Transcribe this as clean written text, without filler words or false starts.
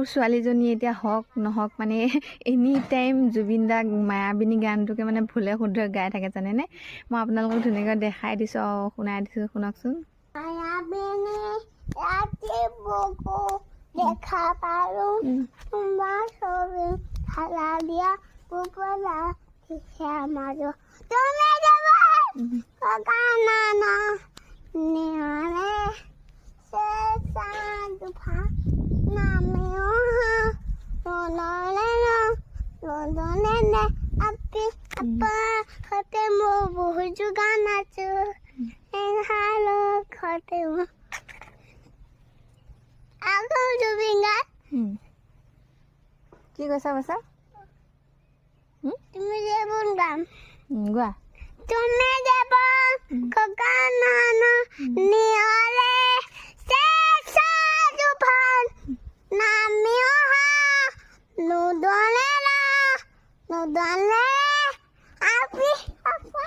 মোৰ ছোৱালীজনী এতিয়া হওক নহওক মানে এনি টাইম জুবিন দাক মায়াবিনী গানটোকে মানে ভুলে শুদ্ধ গাই থাকে জানেনে। মই আপোনালোকক ধুনীয়াকৈ দেখাই দিছোঁ আৰু শুনাই দিছোঁ, শুনকচোন। মায়াবিনী ৰাতি বুকু দেখা পাৰো তোমাৰ ছবি ঢালা দিয়া কুকুৰা শিক্ষা মাৰো তুমি যাব গানা নিয়ালে চেঁচা দুফা নামি অহা ললে আপি আপা সতে মোৰ বহুত গান আছো হালো ঘৰতে আকৌ জুবিন গাৰ্গ কি কৈছা কৈছা তুমি যেবন গাম গোৱা। তুমি যাব গানা নিয়ালে চেঁচা দুফান নামি অহা নুদলে আপি আপা